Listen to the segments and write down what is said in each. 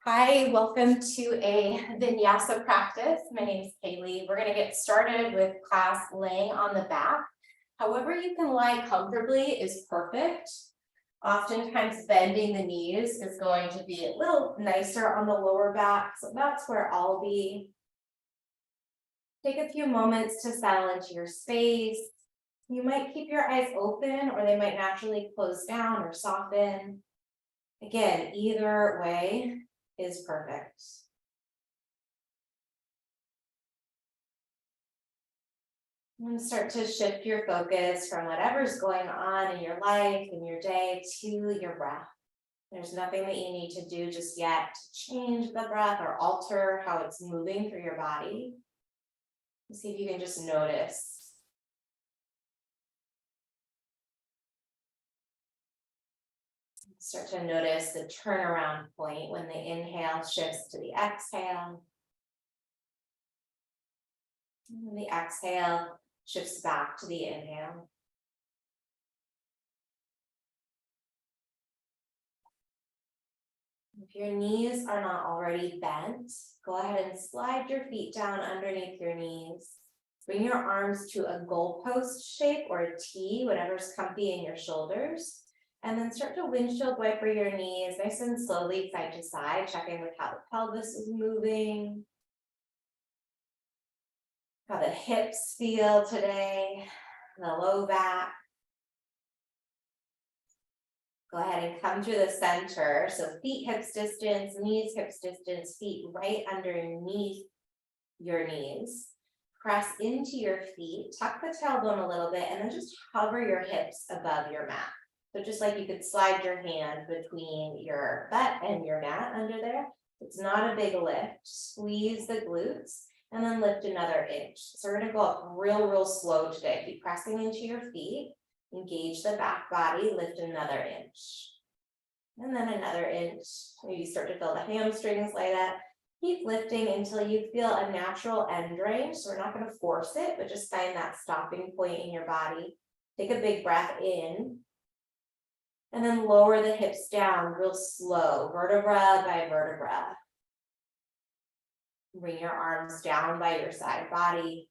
Hi, welcome to a Vinyasa practice. My name is Kaylee. We're going to get started with class laying on the back. However you can lie comfortably is perfect. Oftentimes bending the knees is going to be a little nicer on the lower back, so that's where I'll be. Take a few moments to settle into your space. You might keep your eyes open or they might naturally close down or soften. Again, either way is perfect. I'm going to start to shift your focus from whatever's going on in your life, in your day, to your breath. There's nothing that you need to do just yet to change the breath or alter how it's moving through your body. See if you can just notice. Start to notice the turnaround point when the inhale shifts to the exhale. And the exhale shifts back to the inhale. If your knees are not already bent, go ahead and slide your feet down underneath your knees. Bring your arms to a goalpost shape or a T, whatever's comfy in your shoulders. And then start to windshield wiper your knees nice and slowly side to side, checking with how the pelvis is moving, how the hips feel today, the low back. Go ahead and come to the center. So feet hips distance, knees hips distance, feet right underneath your knees. Press into your feet, tuck the tailbone a little bit, and then just hover your hips above your mat. So just like you could slide your hand between your butt and your mat under there. It's not a big lift. Squeeze the glutes and then lift another inch. So we're gonna go up real slow today. Keep pressing into your feet. Engage the back body, lift another inch. And then another inch. Maybe start to feel the hamstrings light up. Keep lifting until you feel a natural end range. So we're not going to force it, but just find that stopping point in your body. Take a big breath in. And then lower the hips down real slow, vertebra by vertebra. Bring your arms down by your side body.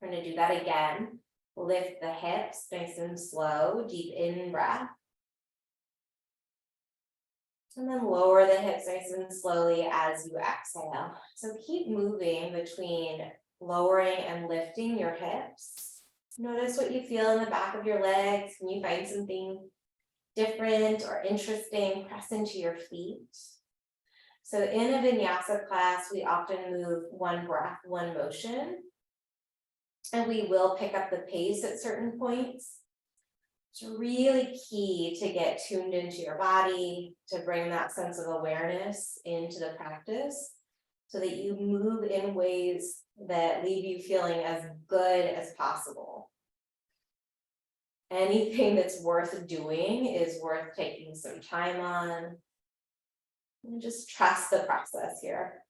We're going to do that again. Lift the hips nice and slow, deep in breath. And then lower the hips nice and slowly as you exhale. So keep moving between lowering and lifting your hips. Notice what you feel in the back of your legs. Can you find something different or interesting? Press into your feet. So in a vinyasa class, we often move one breath, one motion. And we will pick up the pace at certain points. It's really key to get tuned into your body, to bring that sense of awareness into the practice so that you move in ways that leave you feeling as good as possible. Anything that's worth doing is worth taking some time on. And just trust the process here.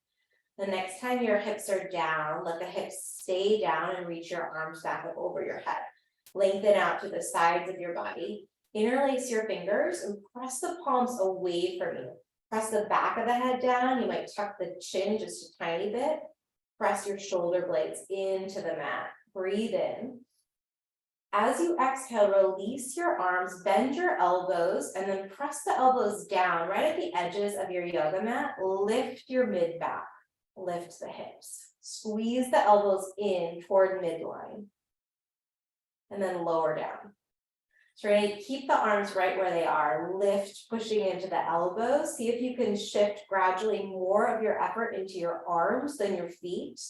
The next time your hips are down, let the hips stay down and reach your arms back up over your head. Lengthen out to the sides of your body. Interlace your fingers and press the palms away from you. Press the back of the head down. You might tuck the chin just a tiny bit. Press your shoulder blades into the mat. Breathe in. As you exhale, release your arms, bend your elbows, and then press the elbows down right at the edges of your yoga mat. Lift your mid back. Lift the hips. Squeeze the elbows in toward midline. And then lower down. So we're going to keep the arms right where they are. Lift, pushing into the elbows. See if you can shift gradually more of your effort into your arms than your feet.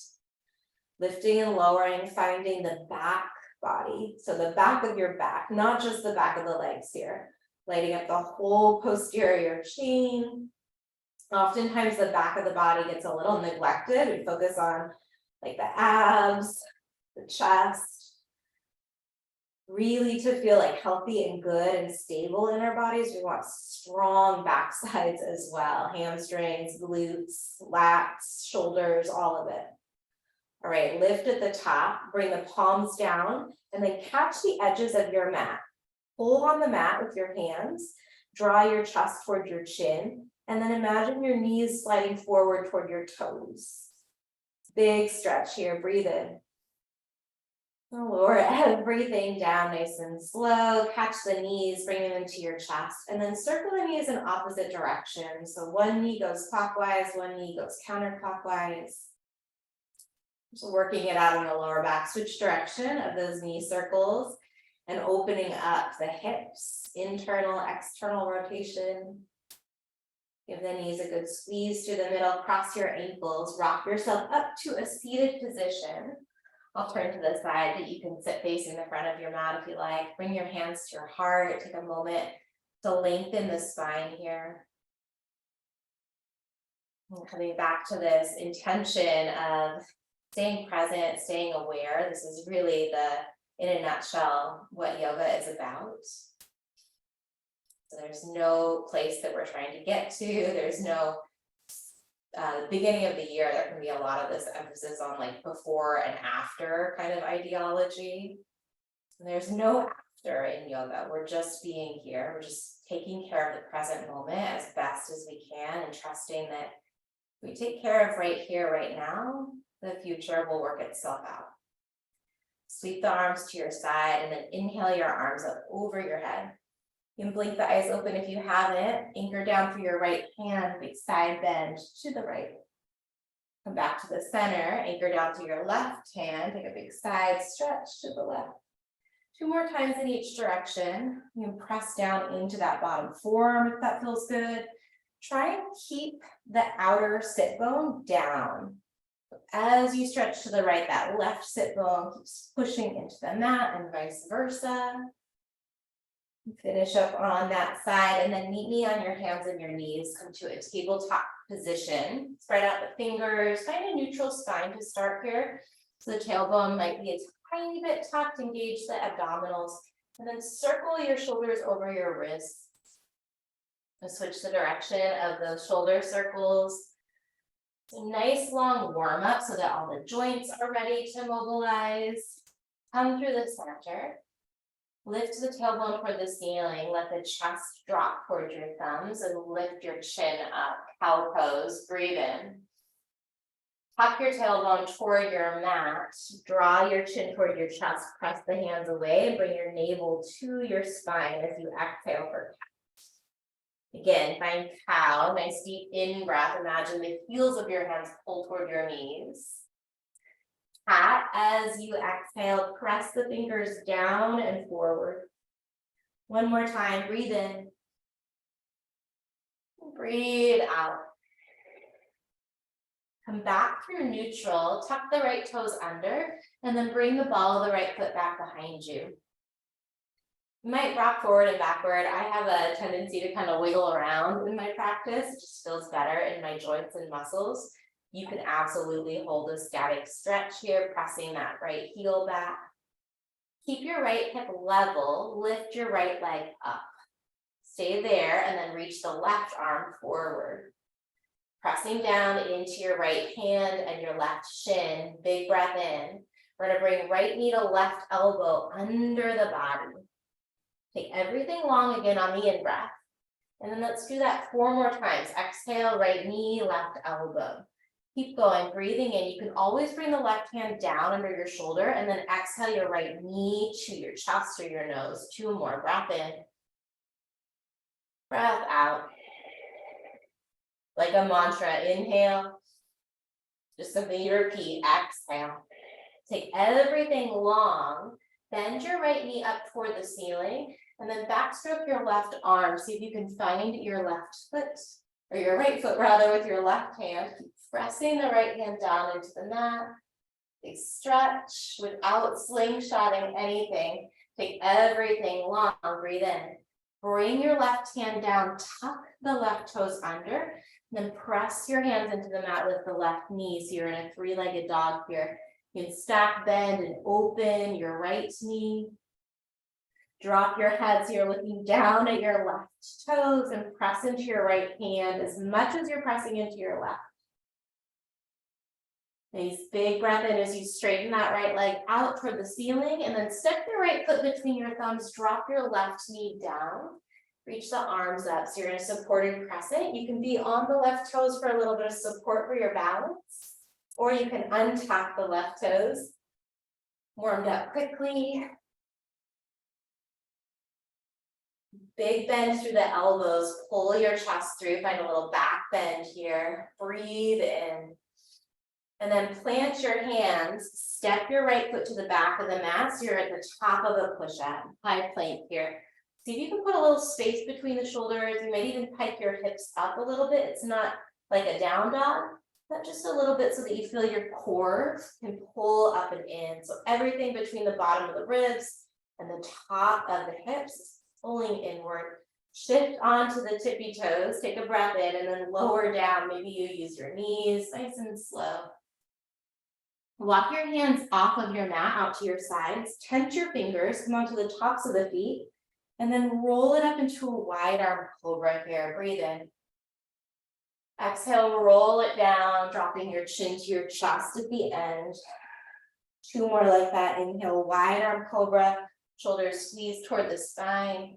Lifting and lowering, finding the back body. So the back of your back, not just the back of the legs here. Lighting up the whole posterior chain. Oftentimes the back of the body gets a little neglected. We focus on like the abs, the chest. Really to feel like healthy and good and stable in our bodies, we want strong back sides as well. Hamstrings, glutes, lats, shoulders, all of it. All right, lift at the top, bring the palms down, and then catch the edges of your mat. Pull on the mat with your hands. Draw your chest toward your chin, and then imagine your knees sliding forward toward your toes. Big stretch here, breathe in. Lower everything down nice and slow. Catch the knees, bring them into your chest, and then circle the knees in opposite directions. So one knee goes clockwise, one knee goes counterclockwise. So working it out in the lower back, switch direction of those knee circles and opening up the hips, internal, external rotation. Give the knees a good squeeze through the middle, cross your ankles, rock yourself up to a seated position. I'll turn to the side that you can sit facing the front of your mat if you like. Bring your hands to your heart. Take a moment to lengthen the spine here. And coming back to this intention of staying present, staying aware. This is really in a nutshell, what yoga is about. So there's no place that we're trying to get to. There's no beginning of the year, there can be a lot of this emphasis on like before and after kind of ideology. And there's no after in yoga. We're just being here. We're just taking care of the present moment as best as we can and trusting that if we take care of right here, right now, the future will work itself out. Sweep the arms to your side and then inhale your arms up over your head. You can blink the eyes open if you haven't. Anchor down for your right hand, big side bend to the right. Come back to the center, anchor down to your left hand, take a big side stretch to the left. 2 more times in each direction. You can press down into that bottom forearm if that feels good. Try and keep the outer sit bone down. As you stretch to the right, that left sit bone keeps pushing into the mat and vice versa. Finish up on that side and then meet me on your hands and your knees. Come to a tabletop position. Spread out the fingers. Find a neutral spine to start here. So the tailbone might be a tiny bit tucked. Engage the abdominals. And then circle your shoulders over your wrists. And switch the direction of those shoulder circles. So nice long warm up so that all the joints are ready to mobilize. Come through the center. Lift the tailbone toward the ceiling, let the chest drop toward your thumbs and lift your chin up, cow pose, breathe in. Tuck your tailbone toward your mat, draw your chin toward your chest, press the hands away and bring your navel to your spine as you exhale for cat. Again, find cow, nice deep in breath, imagine the heels of your hands pull toward your knees. Cat, as you exhale, press the fingers down and forward. One more time, breathe in. Breathe out. Come back through neutral, tuck the right toes under, and then bring the ball of the right foot back behind you. You might rock forward and backward. I have a tendency to kind of wiggle around in my practice. It just feels better in my joints and muscles. You can absolutely hold a static stretch here, pressing that right heel back. Keep your right hip level, lift your right leg up. Stay there and then reach the left arm forward. Pressing down into your right hand and your left shin, big breath in. We're gonna bring right knee to left elbow under the body. Take everything long again on the in-breath. And then let's do that 4 more times. Exhale, right knee, left elbow. Keep going, breathing in. You can always bring the left hand down under your shoulder and then exhale your right knee to your chest or your nose. 2 more, breath in. Breath out. Like a mantra, inhale. Just something you repeat, exhale. Take everything long. Bend your right knee up toward the ceiling and then backstroke your left arm. See if you can find your left foot, or your right foot rather, with your left hand. Keep pressing the right hand down into the mat. Big stretch without slingshotting anything. Take everything long, breathe in. Bring your left hand down, tuck the left toes under, and then press your hands into the mat with the left knee. So you're in a 3-legged dog here. You can stack, bend, and open your right knee. Drop your head so you're looking down at your left toes and press into your right hand as much as you're pressing into your left. Nice big breath in as you straighten that right leg out toward the ceiling and then step your right foot between your thumbs, drop your left knee down Reach the arms up. So you're in a supported crescent. You can be on the left toes for a little bit of support for your balance, or you can untap the left toes. Warmed up quickly. Big bend through the elbows. Pull your chest through. Find a little back bend here. Breathe in. And then plant your hands. Step your right foot to the back of the mat so you're at the top of the push-up. High plank here. See if you can put a little space between the shoulders. You might even pike your hips up a little bit. It's not like a down dog, but just a little bit so that you feel your core can pull up and in. So everything between the bottom of the ribs and the top of the hips is pulling inward. Shift onto the tippy toes. Take a breath in and then lower down. Maybe you use your knees, nice and slow. Walk your hands off of your mat out to your sides. Tent your fingers. Come onto the tops of the feet. And then roll it up into a wide arm cobra here. Breathe in. Exhale, roll it down, dropping your chin to your chest at the end. 2 more like that. Inhale, wide arm cobra. Shoulders squeeze toward the spine.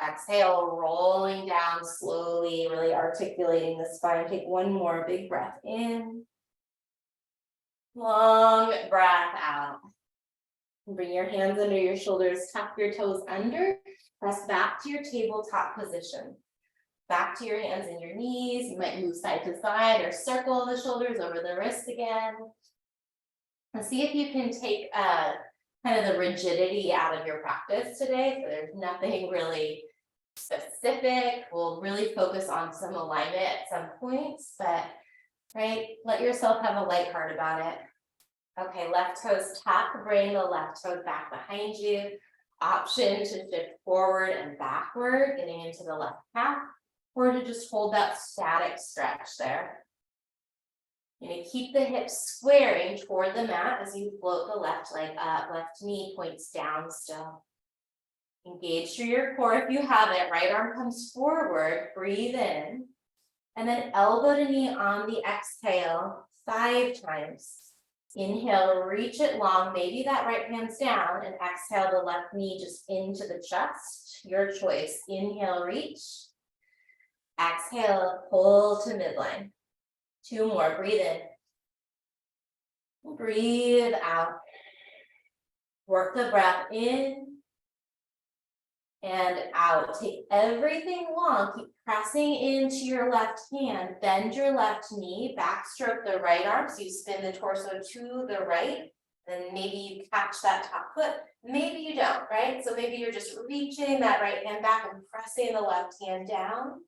Exhale, rolling down slowly, really articulating the spine. Take 1 more big breath in. Long breath out. Bring your hands under your shoulders, tuck your toes under, press back to your tabletop position. Back to your hands and your knees. You might move side to side or circle the shoulders over the wrists again. And see if you can take kind of the rigidity out of your practice today. So there's nothing really specific. We'll really focus on some alignment at some points, but right, let yourself have a light heart about it. Okay, left toes tuck, bring the left toe back behind you. Option to shift forward and backward, getting into the left calf, or to just hold that static stretch there. You're going to keep the hips squaring toward the mat as you float the left leg up, left knee points down still. Engage through your core if you have it. Right arm comes forward, breathe in, and then elbow to knee on the exhale 5 times. Inhale, reach it long, maybe that right hand's down, and exhale the left knee just into the chest. Your choice. Inhale, reach. Exhale, pull to midline. 2 more, breathe in. Breathe out. Work the breath in and out. Take everything long. Keep pressing into your left hand. Bend your left knee. Backstroke the right arm. So you spin the torso to the right. Then maybe you catch that top foot. Maybe you don't, right? So maybe you're just reaching that right hand back and pressing the left hand down.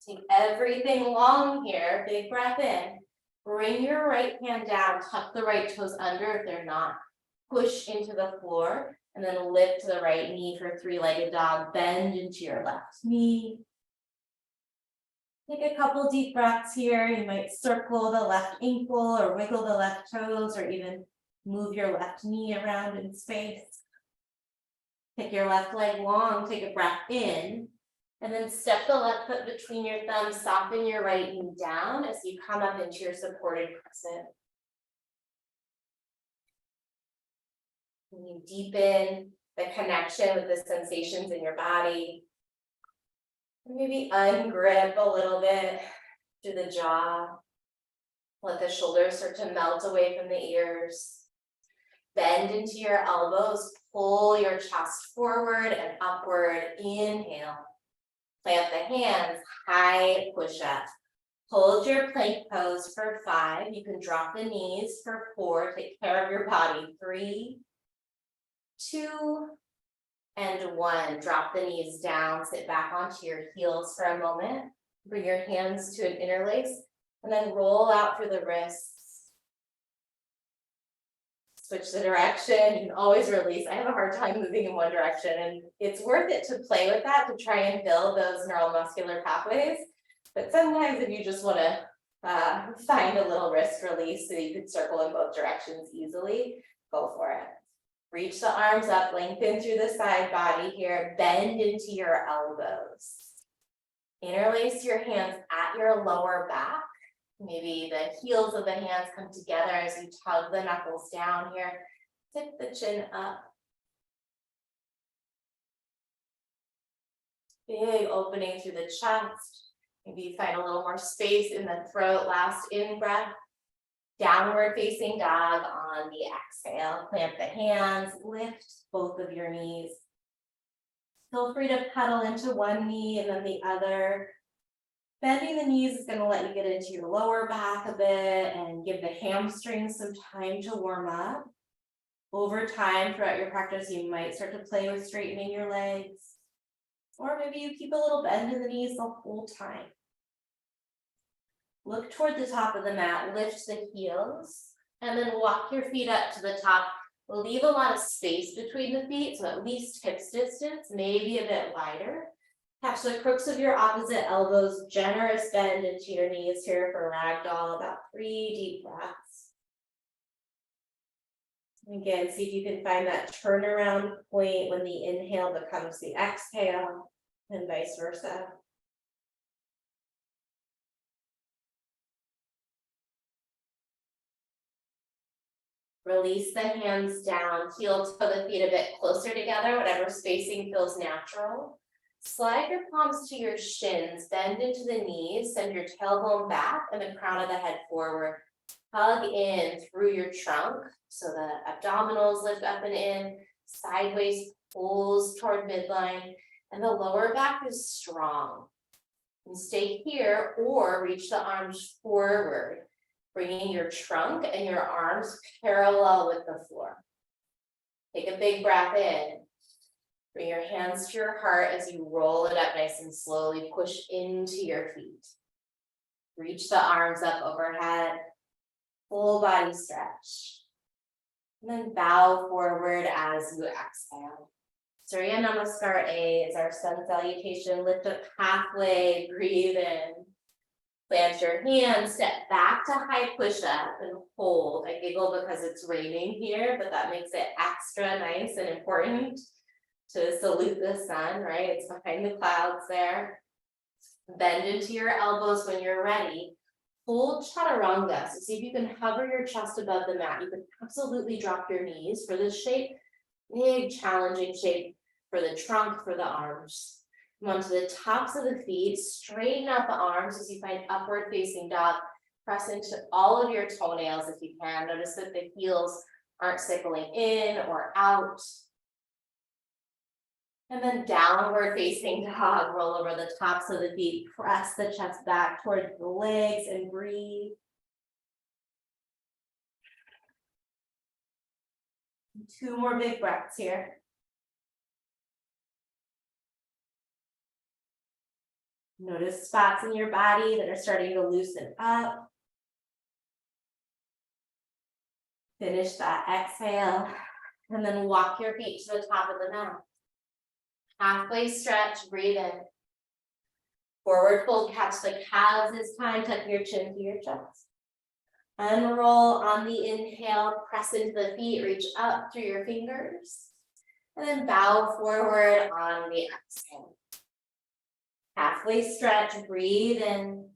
Take everything long here. Big breath in. Bring your right hand down. Tuck the right toes under if they're not. Push into the floor. And then lift the right knee for 3-legged dog. Bend into your left knee. Take a couple deep breaths here. You might circle the left ankle or wiggle the left toes or even move your left knee around in space. Take your left leg long. Take a breath in. And then step the left foot between your thumbs. Soften your right knee down as you come up into your supported crescent. And you deepen the connection with the sensations in your body. And maybe ungrip a little bit through the jaw. Let the shoulders start to melt away from the ears. Bend into your elbows. Pull your chest forward and upward. Inhale. Plant the hands. High push-up. Hold your plank pose for 5. You can drop the knees for 4. Take care of your body. 3, 2, and 1. Drop the knees down, sit back onto your heels for a moment. Bring your hands to an interlace, and then roll out through the wrists. Switch the direction. You can always release. I have a hard time moving in one direction, and it's worth it to play with that to try and build those neuromuscular pathways. But sometimes if you just want to find a little wrist release so you can circle in both directions easily, go for it. Reach the arms up, lengthen through the side body here, bend into your elbows. Interlace your hands at your lower back. Maybe the heels of the hands come together as you tug the knuckles down here. Tip the chin up. Big opening through the chest. Maybe you find a little more space in the throat. Last in breath. Downward facing dog on the exhale. Plant the hands, lift both of your knees. Feel free to pedal into one knee and then the other. Bending the knees is going to let you get into your lower back a bit and give the hamstrings some time to warm up. Over time, throughout your practice, you might start to play with straightening your legs. Or maybe you keep a little bend in the knees the whole time. Look toward the top of the mat, lift the heels, and then walk your feet up to the top. Leave a lot of space between the feet, so at least hips distance, maybe a bit wider. Catch the crooks of your opposite elbows, generous bend into your knees here for ragdoll, about 3 deep breaths. Again, see if you can find that turnaround point when the inhale becomes the exhale, and vice versa. Release the hands down, heel toe the feet a bit closer together, whatever spacing feels natural. Slide your palms to your shins, bend into the knees, send your tailbone back and the crown of the head forward. Hug in through your trunk, so the abdominals lift up and in, sideways pulls toward midline, and the lower back is strong. And stay here or reach the arms forward, bringing your trunk and your arms parallel with the floor. Take a big breath in. Bring your hands to your heart as you roll it up nice and slowly. Push into your feet. Reach the arms up overhead. Full body stretch. And then bow forward as you exhale. Surya Namaskar A is our sun salutation. Lift up halfway, breathe in. Plant your hands, step back to high push-up and hold. I giggle because it's raining here, but that makes it extra nice and important to salute the sun, right? It's behind the clouds there. Bend into your elbows when you're ready. Hold chaturanga. So see if you can hover your chest above the mat. You can absolutely drop your knees for this shape. Big, challenging shape for the trunk, for the arms. Come onto the tops of the feet, straighten out the arms as you find upward facing dog. Press into all of your toenails if you can. Notice that the heels aren't sickling in or out. And then downward facing dog, roll over the tops of the feet, press the chest back towards the legs and breathe. 2 more big breaths here. Notice spots in your body that are starting to loosen up. Finish that exhale, and then walk your feet to the top of the mat. Halfway stretch, breathe in. Forward fold, catch the calves this time, tuck your chin to your chest. Unroll on the inhale, press into the feet, reach up through your fingers. And then bow forward on the exhale. Halfway stretch, breathe in.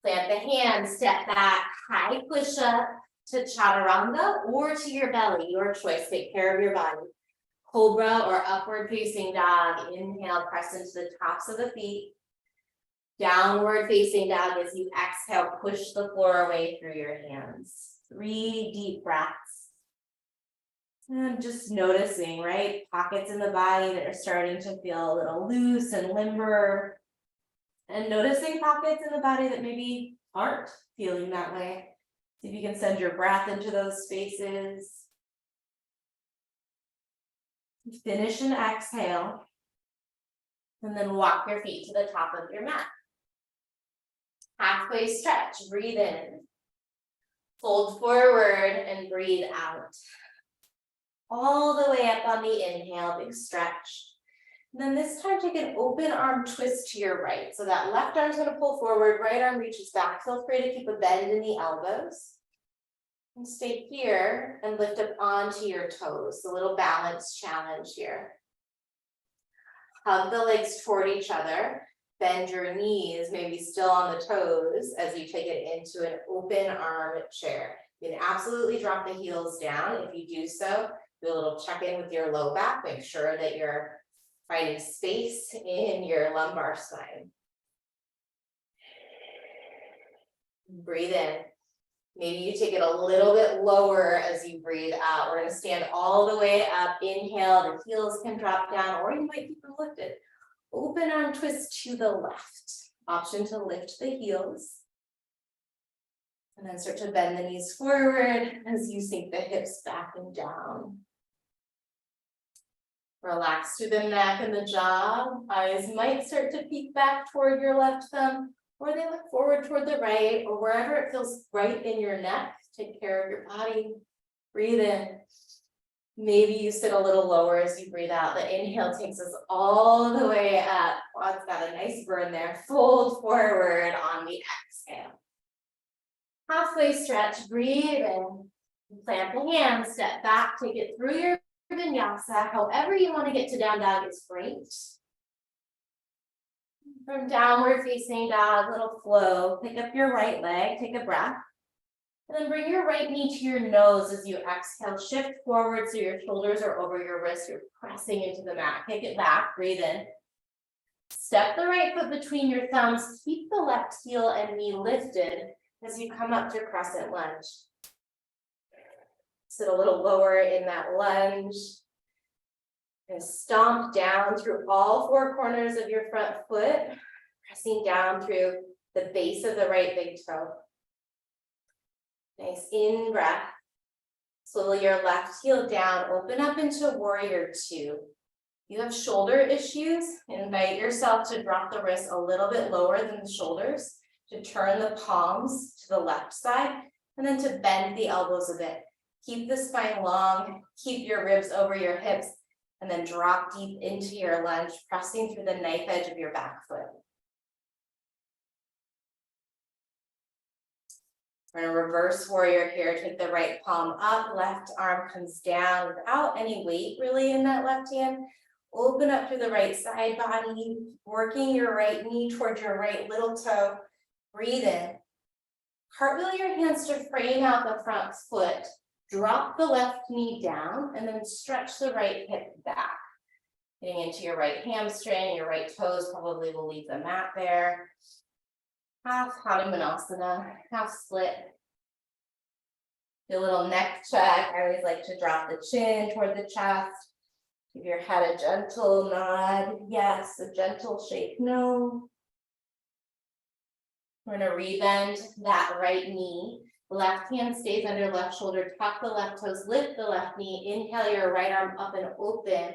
Plant the hands, step back, high push up to chaturanga or to your belly, your choice, take care of your body. Cobra or upward facing dog, inhale, press into the tops of the feet. Downward facing dog as you exhale, push the floor away through your hands. 3 deep breaths. And just noticing, right? Pockets in the body that are starting to feel a little loose and limber. And noticing pockets in the body that maybe aren't feeling that way. See if you can send your breath into those spaces. Finish and exhale. And then walk your feet to the top of your mat. Halfway stretch, breathe in. Fold forward and breathe out. All the way up on the inhale, big stretch. And then this time take an open arm twist to your right. So that left arm's gonna pull forward, right arm reaches back. Feel free to keep a bend in the elbows. And stay here and lift up onto your toes. A little balance challenge here. Hug the legs toward each other. Bend your knees, maybe still on the toes as you take it into an open arm chair. You can absolutely drop the heels down. If you do so, do a little check-in with your low back. Make sure that you're Finding space in your lumbar spine. Breathe in. Maybe you take it a little bit lower as you breathe out. We're going to stand all the way up. Inhale, the heels can drop down, or you might keep them lifted. Open arm twist to the left. Option to lift the heels. And then start to bend the knees forward as you sink the hips back and down. Relax through the neck and the jaw. Eyes might start to peek back toward your left thumb, or they look forward toward the right, or wherever it feels right in your neck. Take care of your body. Breathe in. Maybe you sit a little lower as you breathe out. The inhale takes us all the way up. Wow, it's got a nice burn there. Fold forward on the exhale. Halfway stretch, breathe in. Plant the hands, step back, take it through your vinyasa. However you want to get to down dog is great. From downward facing dog, little flow. Pick up your right leg, take a breath. And then bring your right knee to your nose as you exhale. Shift forward so your shoulders are over your wrists. You're pressing into the mat. Kick it back, breathe in. Step the right foot between your thumbs. Keep the left heel and knee lifted as you come up to crescent lunge. Sit a little lower in that lunge. And stomp down through all four corners of your front foot, pressing down through the base of the right big toe. Nice in breath. Swivel your left heel down, open up into warrior two. You have shoulder issues, invite yourself to drop the wrists a little bit lower than the shoulders, to turn the palms to the left side, and then to bend the elbows a bit. Keep the spine long, keep your ribs over your hips, and then drop deep into your lunge, pressing through the knife edge of your back foot. We're in a reverse warrior here. Take the right palm up, left arm comes down without any weight really in that left hand. Open up through the right side body, working your right knee towards your right little toe. Breathe in. Cartwheel your hands to frame out the front foot. Drop the left knee down and then stretch the right hip back. Getting into your right hamstring, your right toes probably will leave the mat there. Half Hanumanasana, half split. Do a little neck check. I always like to drop the chin toward the chest. Give your head a gentle nod. Yes, a gentle shake. No. We're going to rebend that right knee. Left hand stays under left shoulder. Tuck the left toes, lift the left knee. Inhale your right arm up and open.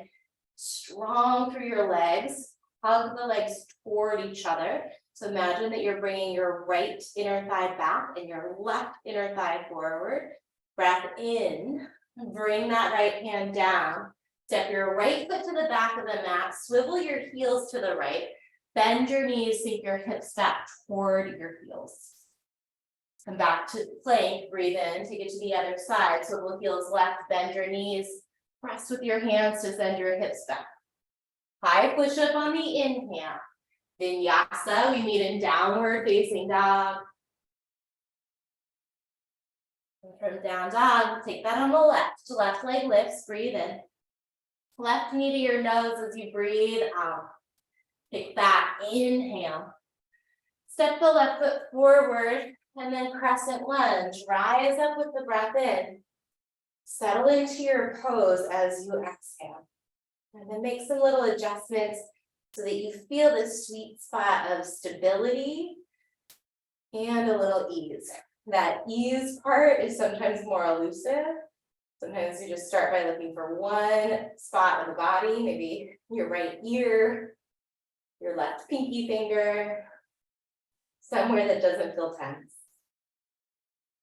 Strong through your legs. Hug the legs toward each other. So imagine that you're bringing your right inner thigh back and your left inner thigh forward. Breath in. Bring that right hand down. Step your right foot to the back of the mat. Swivel your heels to the right. Bend your knees, sink your hips back toward your heels. Come back to plank, breathe in, take it to the other side. Swivel heels left, bend your knees. Press with your hands to send your hips back. High push-up on the inhale. Vinyasa, we meet in downward facing dog. And from down dog, take that on the left. Left leg lifts, breathe in. Left knee to your nose as you breathe out. Kick back, inhale. Step the left foot forward and then crescent lunge. Rise up with the breath in. Settle into your pose as you exhale. And then make some little adjustments so that you feel this sweet spot of stability and a little ease. That ease part is sometimes more elusive. Sometimes you just start by looking for one spot of the body, maybe your right ear, your left pinky finger, somewhere that doesn't feel tense.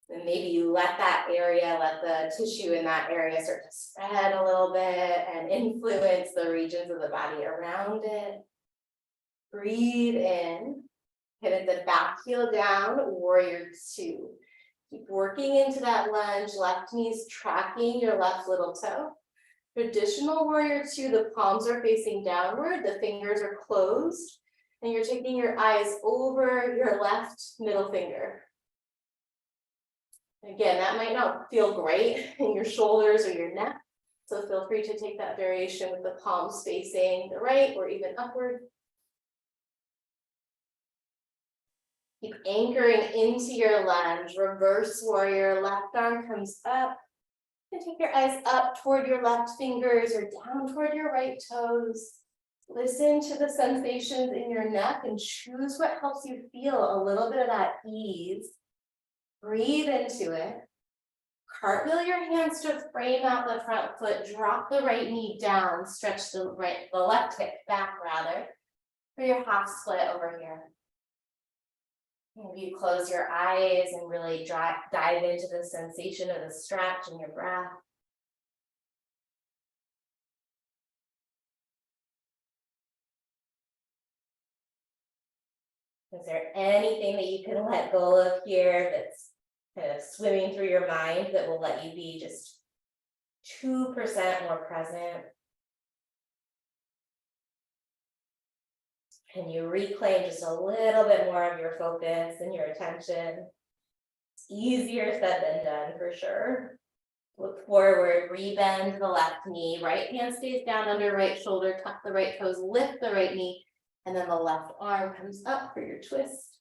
And maybe you let that area, let the tissue in that area start to spread a little bit and influence the regions of the body around it. Breathe in, pivot the back heel down, warrior two. Keep working into that lunge, left knee's tracking your left little toe. Traditional warrior two, the palms are facing downward, the fingers are closed, and you're taking your eyes over your left middle finger. Again, that might not feel great in your shoulders or your neck, So feel free to take that variation with the palms facing the right or even upward. Keep anchoring into your lunge, reverse warrior, left arm comes up. And take your eyes up toward your left fingers or down toward your right toes. Listen to the sensations in your neck and choose what helps you feel a little bit of that ease. Breathe into it. Cartwheel your hands to frame out the front foot, drop the right knee down, stretch the left hip back rather, for your half split over here. Maybe you close your eyes and really dive into the sensation of the stretch in your breath. Is there anything that you can let go of here that's kind of swimming through your mind that will let you be just 2% more present? Can you reclaim just a little bit more of your focus and your attention? It's easier said than done for sure. Look forward, rebend the left knee, right hand stays down under right shoulder, tuck the right toes, lift the right knee, and then the left arm comes up for your twist.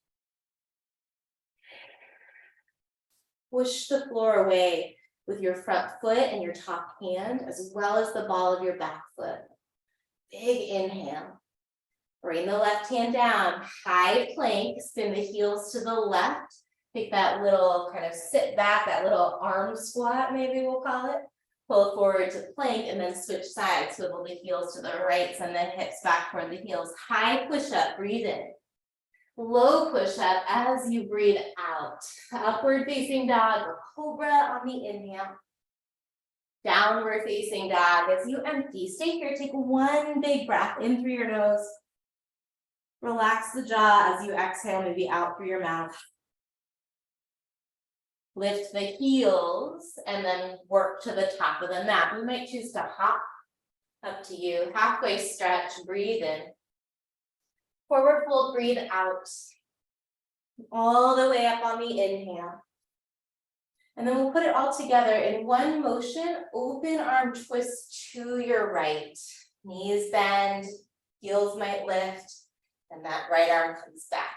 Push the floor away with your front foot and your top hand, as well as the ball of your back foot. Big inhale. Bring the left hand down, high plank, spin the heels to the left. Take that little kind of sit back, that little arm squat, maybe we'll call it. Pull forward to plank and then switch sides, swivel the heels to the right, send the hips back toward the heels. High push up, breathe in. Low push up as you breathe out. Upward facing dog or cobra on the inhale. Downward facing dog as you empty. Stay here, take one big breath in through your nose. Relax the jaw as you exhale, maybe out through your mouth. Lift the heels and then work to the top of the mat. You might choose to hop, up to you. Halfway stretch, breathe in. Forward fold, breathe out. All the way up on the inhale. And then we'll put it all together in one motion. Open arm twist to your right. Knees bend, heels might lift, and that right arm comes back.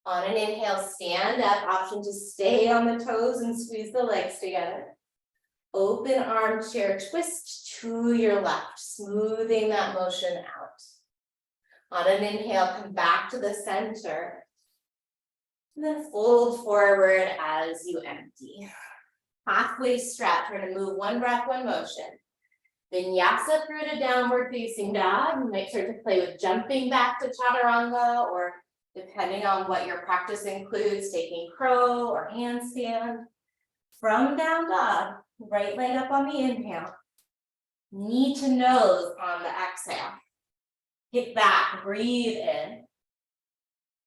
On an inhale, stand up, option to stay on the toes and squeeze the legs together. Open armchair twist to your left, smoothing that motion out. On an inhale, come back to the center. And then fold forward as you empty. Halfway stretch, we're gonna move one breath, one motion. Vinyasa through to downward facing dog. You might start to play with jumping back to chaturanga, or depending on what your practice includes, taking crow or handstand. From down dog, right leg up on the inhale. Knee to nose on the exhale. Hip back, breathe in.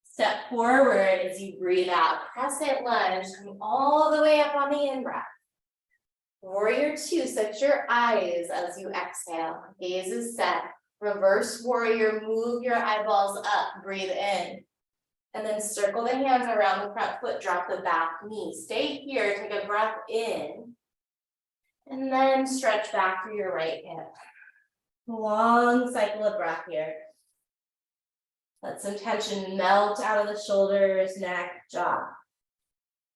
Step forward as you breathe out. Crescent lunge, come all the way up on the in-breath. Warrior two, set your eyes as you exhale. Gaze is set. Reverse warrior, move your eyeballs up, breathe in. And then circle the hands around the front foot, drop the back knee. Stay here, take a breath in. And then stretch back through your right hip. Long cycle of breath here. Let some tension melt out of the shoulders, neck, jaw.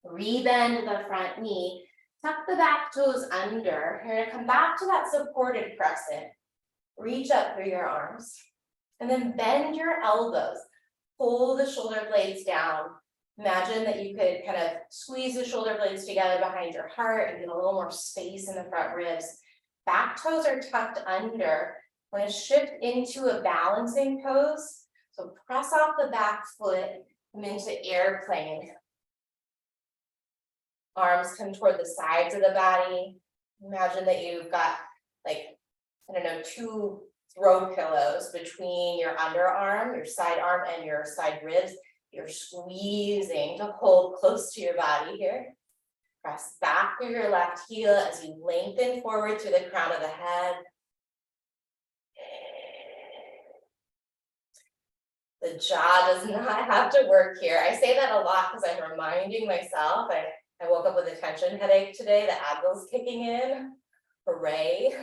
Rebend the front knee. Tuck the back toes under. You're gonna come back to that supported crescent. Reach up through your arms. And then bend your elbows. Pull the shoulder blades down. Imagine that you could kind of squeeze the shoulder blades together behind your heart and get a little more space in the front ribs. Back toes are tucked under. We're gonna shift into a balancing pose. So press off the back foot, come into airplane. Arms come toward the sides of the body. Imagine that you've got, like, I don't know, 2 throw pillows between your underarm, your side arm, and your side ribs. You're squeezing to hold close to your body here. Press back through your left heel as you lengthen forward to the crown of the head. The jaw does not have to work here. I say that a lot because I'm reminding myself. I woke up with a tension headache today. The Advil's kicking in. hooray,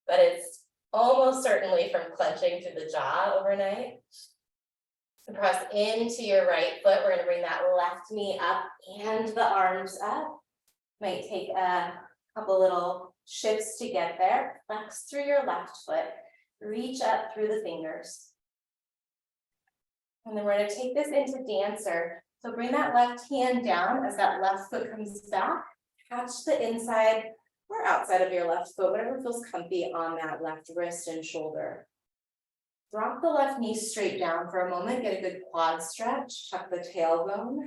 but it's almost certainly from clenching through the jaw overnight. Press into your right foot. We're gonna bring that left knee up and the arms up. Might take a couple little shifts to get there. Flex through your left foot, reach up through the fingers. And then we're gonna take this into dancer. So bring that left hand down as that left foot comes back. Catch the inside or outside of your left foot, whatever feels comfy on that left wrist and shoulder. Drop the left knee straight down for a moment, get a good quad stretch, tuck the tailbone,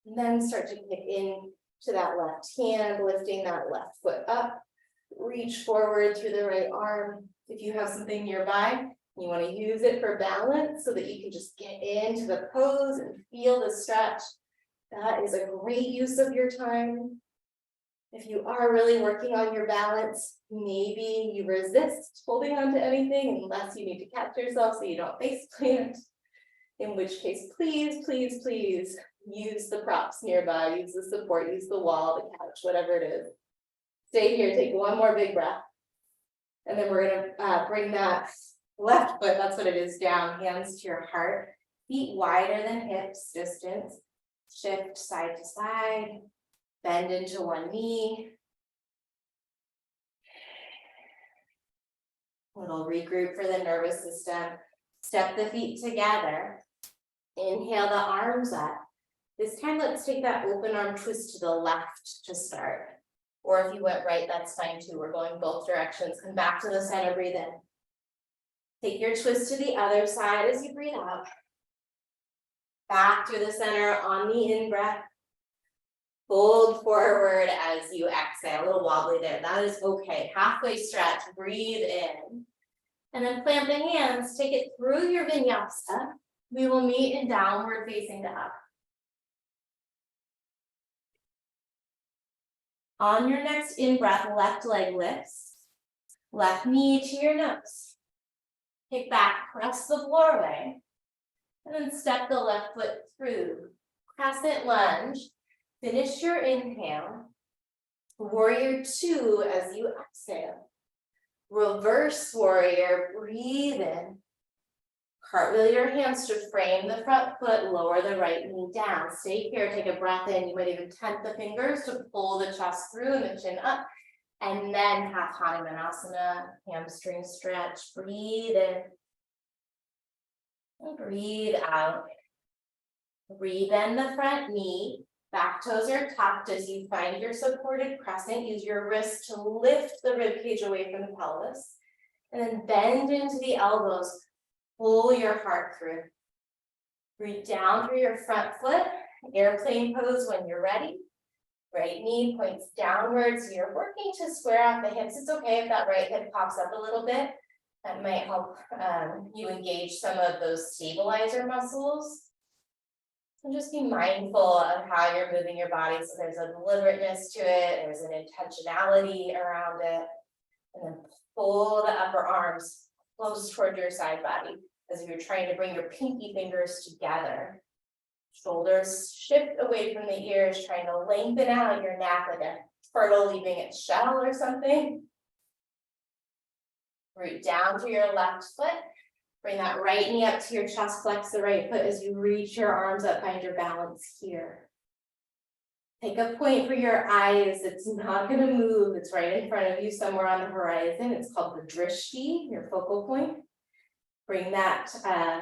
and then start to kick in to that left hand, lifting that left foot up. Reach forward through the right arm. If you have something nearby, you want to use it for balance so that you can just get into the pose and feel the stretch. That is a great use of your time. If you are really working on your balance, maybe you resist holding on to anything unless you need to catch yourself so you don't face plant. In which case, please, please, please use the props nearby, use the support, use the wall, the couch, whatever it is. Stay here, take one more big breath. And then we're gonna bring that left foot, that's what it is, down, hands to your heart, feet wider than hips distance. Shift side to side. Bend into one knee. Little regroup for the nervous system. Step the feet together. Inhale the arms up. This time, let's take that open arm twist to the left to start. Or if you went right, that's fine too. We're going both directions. Come back to the center, breathe in. Take your twist to the other side as you breathe out. Back to the center on the in-breath. Fold forward as you exhale, a little wobbly there, that is okay. Halfway stretch, breathe in. And then plant the hands, take it through your vinyasa. We will meet in downward facing dog. On your next in-breath, left leg lifts. Left knee to your nose. Kick back, press the floor away. And then step the left foot through. Crescent lunge. Finish your inhale. Warrior two as you exhale. Reverse warrior, breathe in. Cartwheel your hands to frame the front foot, lower the right knee down. Stay here, take a breath in. You might even tent the fingers to pull the chest through and the chin up. And then half Hanumanasana, hamstring stretch. Breathe in. And breathe out. Rebend the front knee. Back toes are tucked as you find your supported crescent. Use your wrist to lift the rib cage away from the pelvis. And then bend into the elbows. Pull your heart through. Breathe down through your front foot. Airplane pose when you're ready. Right knee points downwards. You're working to square out the hips. It's okay if that right hip pops up a little bit. That might help you engage some of those stabilizer muscles. And just be mindful of how you're moving your body. So there's a deliberateness to it. There's an intentionality around it. And then pull the upper arms close toward your side body as if you're trying to bring your pinky fingers together. Shoulders shift away from the ears, trying to lengthen out your neck like a turtle leaving its shell or something. Root down to your left foot. Bring that right knee up to your chest, flex the right foot as you reach your arms up, find your balance here. Take a point for your eyes. It's not going to move. It's right in front of you somewhere on the horizon. It's called the drishti, your focal point. Bring that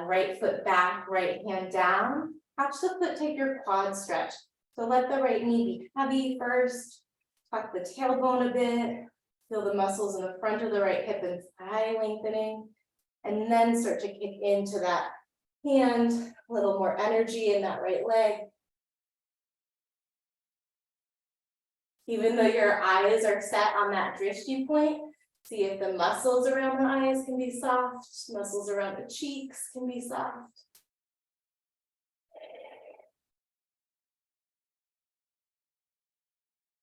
right foot back, right hand down. Catch the foot, take your quad stretch. So let the right knee be heavy first. Tuck the tailbone a bit. Feel the muscles in the front of the right hip and thigh lengthening. And then start to kick into that hand, a little more energy in that right leg. Even though your eyes are set on that drishti point, see if the muscles around the eyes can be soft, muscles around the cheeks can be soft.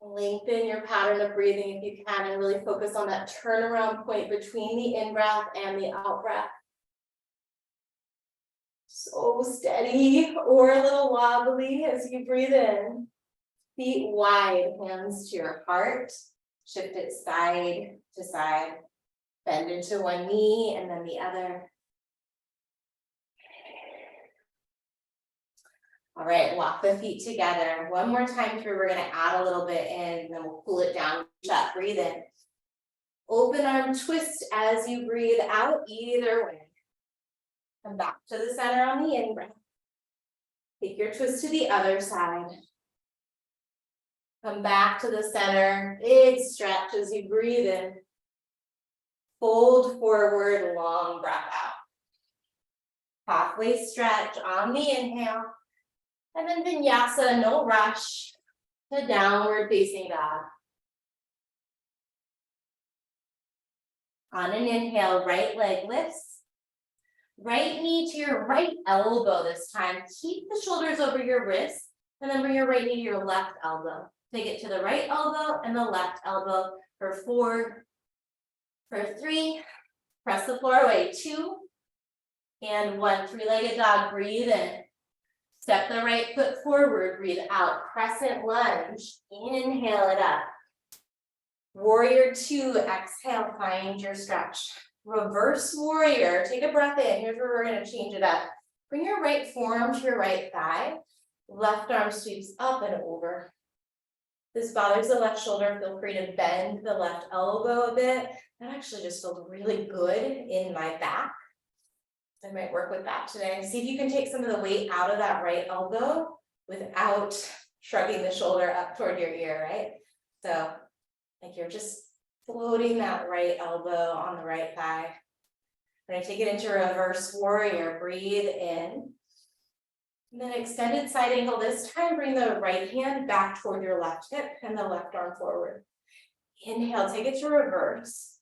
Lengthen your pattern of breathing if you can, and really focus on that turnaround point between the in-breath and the out-breath. So steady or a little wobbly as you breathe in. Feet wide, hands to your heart. Shift it side to side. Bend into one knee and then the other. All right, walk the feet together. One more time through, we're gonna add a little bit in, and then we'll cool it down, shut, breathe in. Open arm twist as you breathe out, either way. Come back to the center on the in-breath. Take your twist to the other side. Come back to the center, big stretch as you breathe in. Fold forward, long breath out. Halfway stretch on the inhale. And then vinyasa, no rush, to downward facing dog. On an inhale, right leg lifts. Right knee to your right elbow this time. Keep the shoulders over your wrist, and then bring your right knee to your left elbow. Take it to the right elbow and the left elbow for 4, for 3, press the floor away, 2, and 1. Three-legged dog, breathe in. Step the right foot forward, breathe out. Crescent lunge, inhale it up. Warrior 2, exhale, find your stretch. Reverse warrior, take a breath in. Here's where we're gonna change it up. Bring your right forearm to your right thigh. Left arm sweeps up and over. If this bothers the left shoulder, feel free to bend the left elbow a bit. That actually just feels really good in my back. I might work with that today. See if you can take some of the weight out of that right elbow without shrugging the shoulder up toward your ear, right? So like you're just floating that right elbow on the right thigh. We're gonna take it into reverse warrior, breathe in. And then extended side angle. This time, bring the right hand back toward your left hip and the left arm forward. Inhale, take it to reverse.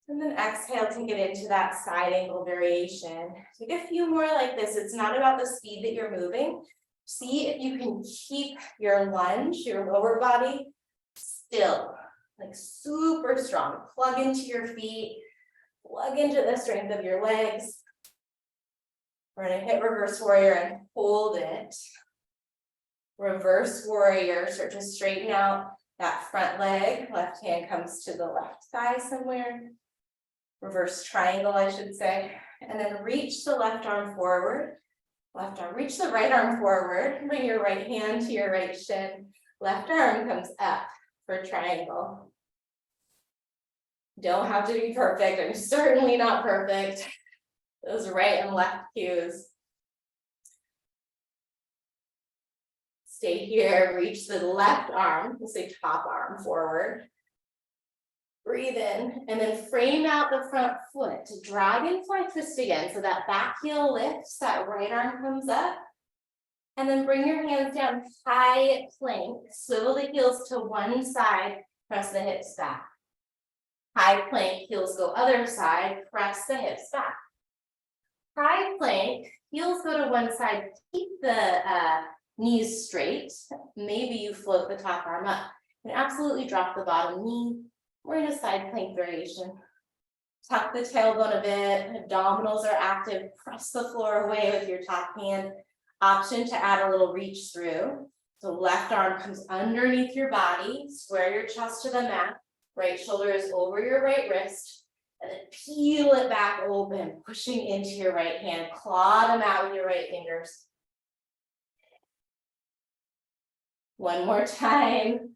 And then exhale, take it into that side angle variation. Take a few more like this. It's not about the speed that you're moving. See if you can keep your lunge, your lower body still, like super strong. Plug into your feet, plug into the strength of your legs. We're gonna hit reverse warrior and hold it. Reverse warrior, start to straighten out that front leg. Left hand comes to the left thigh somewhere. Reverse triangle, I should say. And then reach the left arm forward. Left arm, reach the right arm forward. Bring your right hand to your right shin. Left arm comes up for triangle. Don't have to be perfect. I'm certainly not perfect. Those right and left cues. Stay here, reach the left arm, we'll say top arm forward. Breathe in, and then frame out the front foot. Dragonfly twist again, so that back heel lifts, that right arm comes up. And then bring your hands down, high plank, swivel the heels to one side, press the hips back. High plank, heels go other side, press the hips back. High plank, heels go to one side, keep the knees straight. Maybe you float the top arm up and absolutely drop the bottom knee. We're in a side plank variation. Tuck the tailbone a bit, abdominals are active, press the floor away with your top hand. Option to add a little reach through. So left arm comes underneath your body, square your chest to the mat, right shoulder is over your right wrist. And then peel it back open, pushing into your right hand. Claw them out with your right fingers. One more time.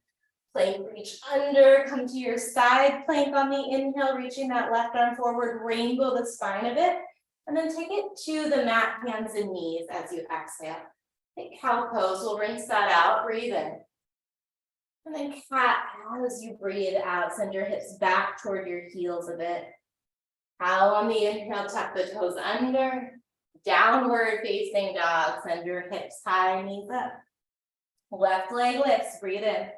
Plank, reach under, come to your side plank on the inhale, reaching that left arm forward, rainbow the spine a bit. And then take it to the mat, hands and knees as you exhale. Take cow pose, we'll rinse that out, breathe in. And then cat, as you breathe out, send your hips back toward your heels a bit. Cow on the inhale, tuck the toes under. Downward facing dog, send your hips high, knees up. Left leg lifts, breathe in.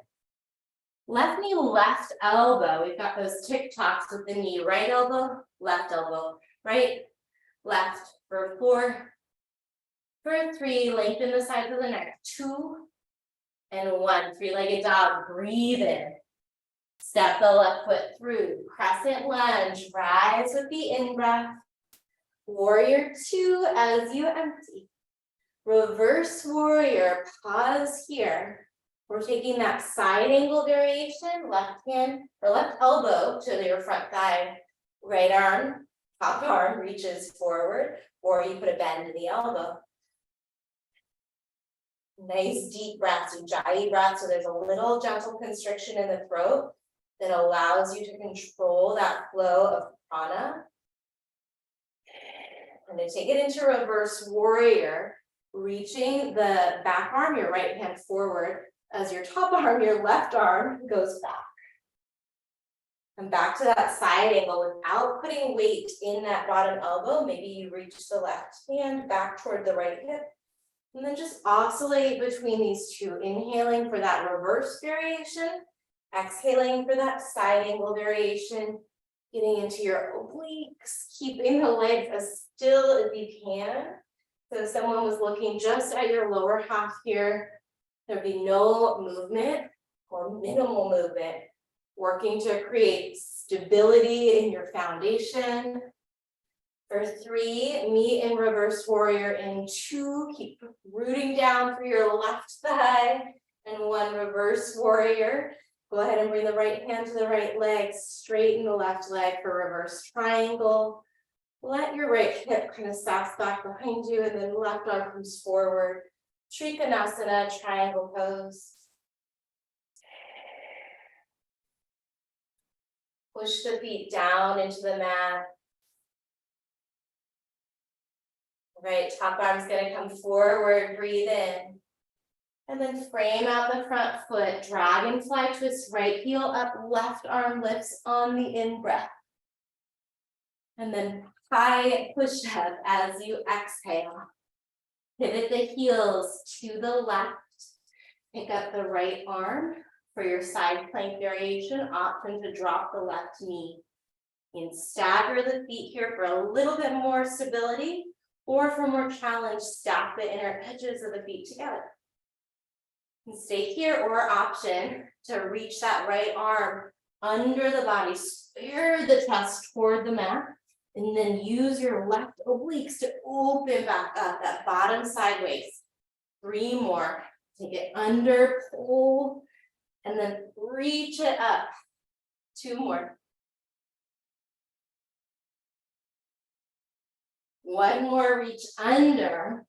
Left knee, left elbow. We've got those tick-tocks with the knee. Right elbow, right, left for 4, for 3, lengthen the sides of the neck, 2, and 1. Three-legged dog, breathe in. Step the left foot through, crescent lunge, rise with the in-breath. Warrior 2 as you empty. Reverse warrior, pause here. We're taking that side angle variation, left hand or left elbow to your front thigh, right arm, top arm reaches forward, or you put a bend in the elbow. Nice deep breaths, ujjayi breath, so there's a little gentle constriction in the throat that allows you to control that flow of prana. And then take it into reverse warrior, reaching the back arm, your right hand forward, as your top arm, your left arm goes back. And back to that side angle without putting weight in that bottom elbow. Maybe you reach the left hand back toward the right hip. And then just oscillate between these two, inhaling for that reverse variation, exhaling for that side angle variation, getting into your obliques, keeping the legs as still as you can. So if someone was looking just at your lower half here, there'd be no movement or minimal movement, working to create stability in your foundation. For 3, meet in reverse warrior. In 2, keep rooting down for your left thigh. And 1, reverse warrior. Go ahead and bring the right hand to the right leg, straighten the left leg for reverse triangle. Let your right hip kind of sacks back behind you, and then left arm comes forward. Trikonasana, triangle pose. Push the feet down into the mat. Right, top arm's gonna come forward, breathe in. And then frame out the front foot, dragonfly twist, right heel up, left arm lifts on the in-breath. And then high push-up as you exhale. Pivot the heels to the left. Pick up the right arm for your side plank variation, option to drop the left knee. You can stagger the feet here for a little bit more stability, or for more challenge, stack the inner edges of the feet together. You can stay here, or option to reach that right arm under the body, square the chest toward the mat, and then use your left obliques to open back up that bottom sideways. 3 more. Take it under, pull, and then reach it up. 2 more. 1 more, reach under.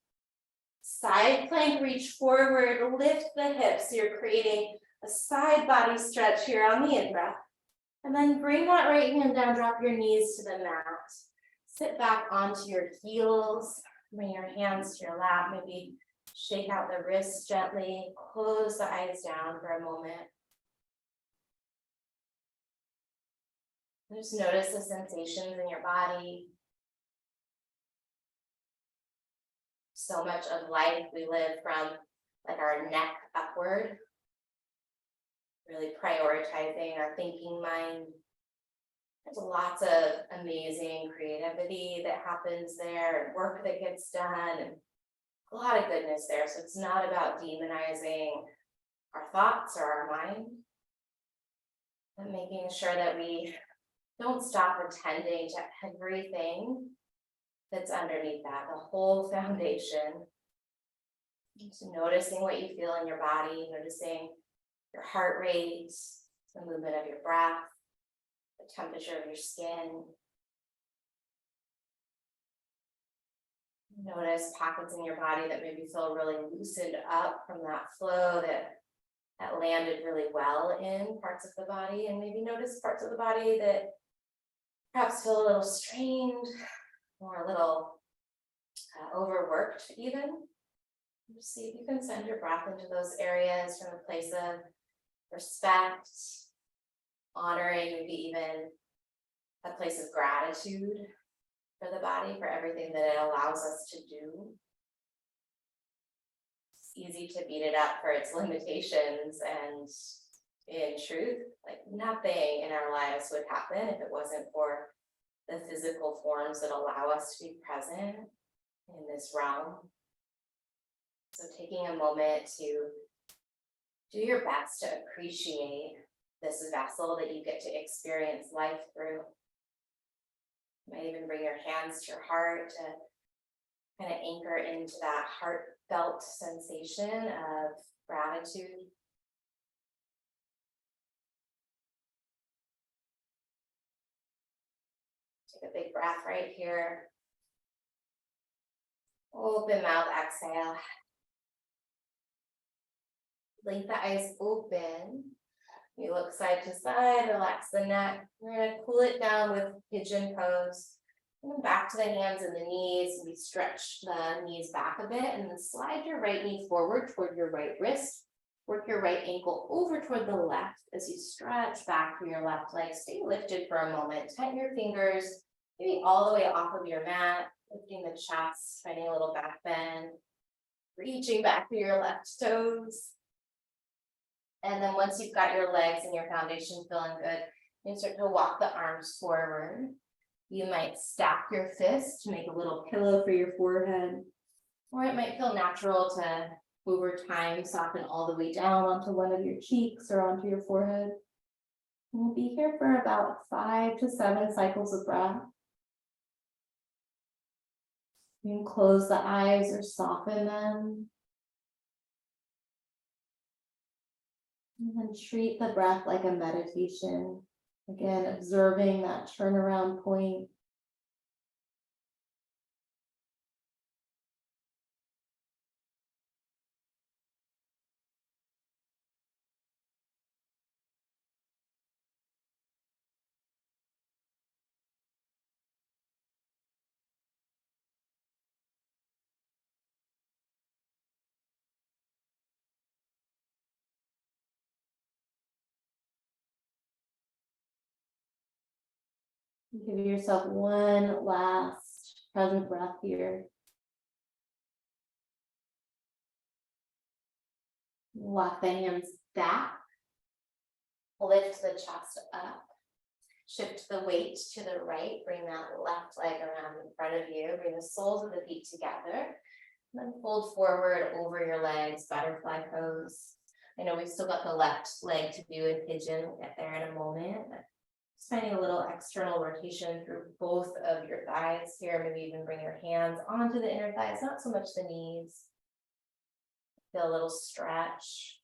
Side plank, reach forward, lift the hips. So you're creating a side body stretch here on the in-breath. And then bring that right hand down, drop your knees to the mat. Sit back onto your heels, bring your hands to your lap, maybe shake out the wrists gently, close the eyes down for a moment. Just notice the sensations in your body. So much of life we live from like our neck upward, really prioritizing our thinking mind. There's lots of amazing creativity that happens there, and work that gets done, and a lot of goodness there. So it's not about demonizing our thoughts or our mind, but making sure that we don't stop attending to everything that's underneath that, the whole foundation. Just noticing what you feel in your body, noticing your heart rate, the movement of your breath, the temperature of your skin. Notice pockets in your body that maybe feel really loosened up from that flow that landed really well in parts of the body, and maybe notice parts of the body that perhaps feel a little strained or a little overworked even. Just see if you can send your breath into those areas from a place of respect, honoring, maybe even a place of gratitude for the body, for everything that it allows us to do. It's easy to beat it up for its limitations, and in truth, like nothing in our lives would happen if it wasn't for the physical forms that allow us to be present in this realm. So taking a moment to do your best to appreciate this vessel that you get to experience life through. You might even bring your hands to your heart to kind of anchor into that heartfelt sensation of gratitude. Take a big breath right here. Open mouth, exhale. Blink the eyes open. You look side to side, relax the neck. We're gonna cool it down with pigeon pose. And back to the hands and the knees. We stretch the knees back a bit and then slide your right knee forward toward your right wrist. Work your right ankle over toward the left as you stretch back through your left leg. Stay lifted for a moment. Tighten your fingers, maybe all the way off of your mat, lifting the chest, finding a little back bend, reaching back through your left toes. And then once you've got your legs and your foundation feeling good, you can start to walk the arms forward. You might stack your fists to make a little pillow for your forehead, or it might feel natural to, over time, soften all the way down onto one of your cheeks or onto your forehead. And we'll be here for about 5 to 7 cycles of breath. You can close the eyes or soften them. And then treat the breath like a meditation. Again, observing that turnaround point. Give yourself one last present breath here. Walk the hands back. Lift the chest up. Shift the weight to the right. Bring that left leg around in front of you. Bring the soles of the feet together. And then fold forward over your legs, butterfly pose. I know we've still got the left leg to do in pigeon. We'll get there in a moment. Just finding a little external rotation through both of your thighs here. Maybe even bring your hands onto the inner thighs, not so much the knees. Feel a little stretch.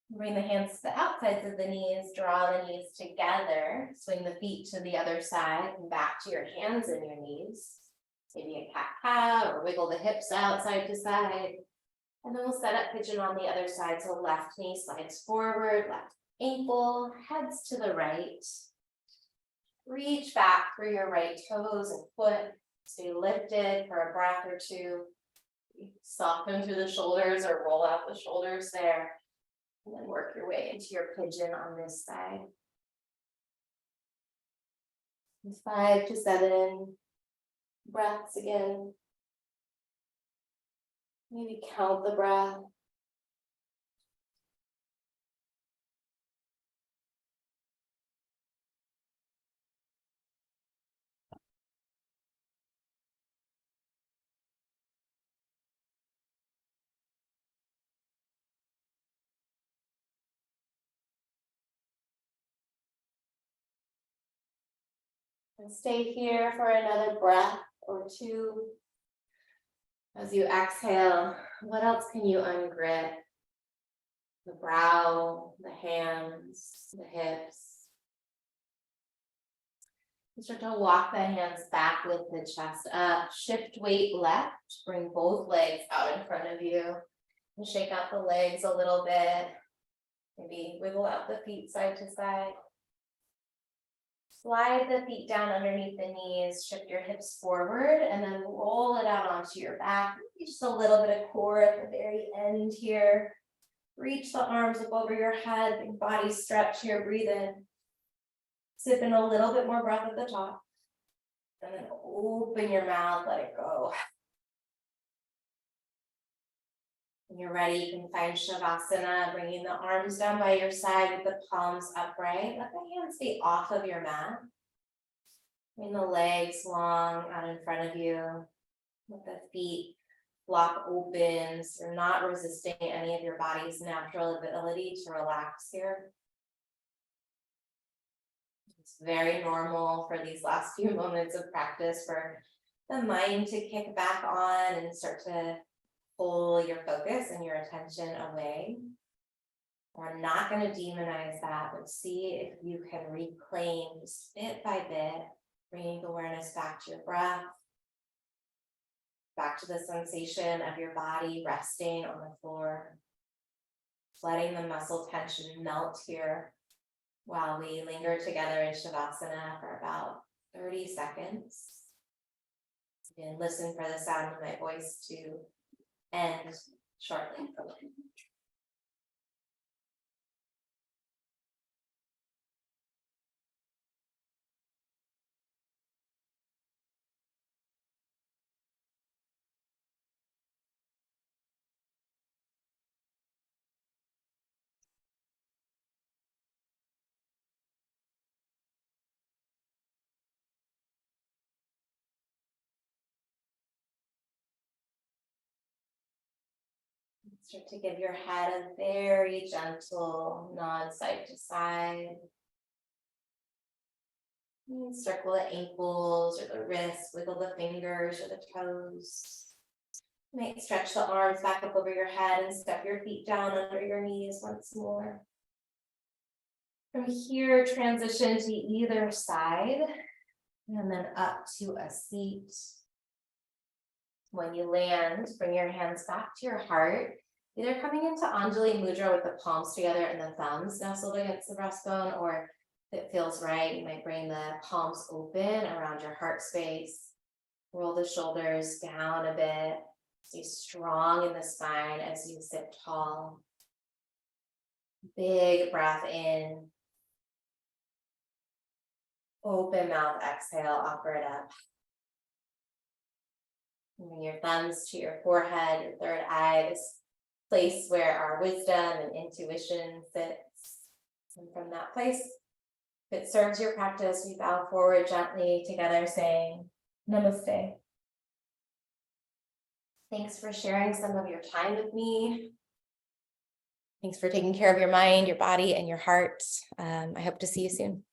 Bring the hands to the outsides of the knees, draw the knees together, swing the feet to the other side and back to your hands and your knees. Maybe a cat-cow or wiggle the hips out side to side. And then we'll set up pigeon on the other side. So left knee slides forward, left ankle heads to the right. Reach back through your right toes and foot. Stay lifted for a breath or two. Soften through the shoulders or roll out the shoulders there. And then work your way into your pigeon on this side. 5 to 7 breaths again. Maybe count the breath. And stay here for another breath or two. As you exhale, what else can you ungrip? The brow, the hands, the hips. You start to walk the hands back with the chest up. Shift weight left. Bring both legs out in front of you. And shake out the legs a little bit. Maybe wiggle out the feet side to side. Slide the feet down underneath the knees, shift your hips forward, and then roll it out onto your back. Just a little bit of core at the very end here. Reach the arms up over your head, big body stretch here, breathe in. Sip in a little bit more breath at the top. And then open your mouth, let it go. When you're ready, you can find Shavasana, bringing the arms down by your side with the palms upright. Let the hands stay off of your mat. Bring the legs long out in front of you. Let the feet flop open. So you're not resisting any of your body's natural ability to relax here. It's very normal for these last few moments of practice for the mind to kick back on and start to pull your focus and your attention away. We're not going to demonize that, but see if you can reclaim just bit by bit, bringing the awareness back to your breath, back to the sensation of your body resting on the floor, letting the muscle tension melt here while we linger together in Shavasana for about 30 seconds. And listen for the sound of my voice to end shortly. Start to give your head a very gentle nod side to side. Circle the ankles or the wrists, wiggle the fingers or the toes. You might stretch the arms back up over your head and step your feet down under your knees once more. From here, transition to either side and then up to a seat. When you land, bring your hands back to your heart, either coming into Anjali Mudra with the palms together and the thumbs nestled against the breastbone, or if it feels right, you might bring the palms open around your heart space. Roll the shoulders down a bit. Stay strong in the spine as you sit tall. Big breath in. Open mouth, exhale, offer it up. Bring your thumbs to your forehead, your third eye, this place where our wisdom and intuition sits. And from that place, if it serves your practice, we bow forward gently together saying, Namaste. Thanks for sharing some of your time with me. Thanks for taking care of your mind, your body, and your heart. I hope to see you soon.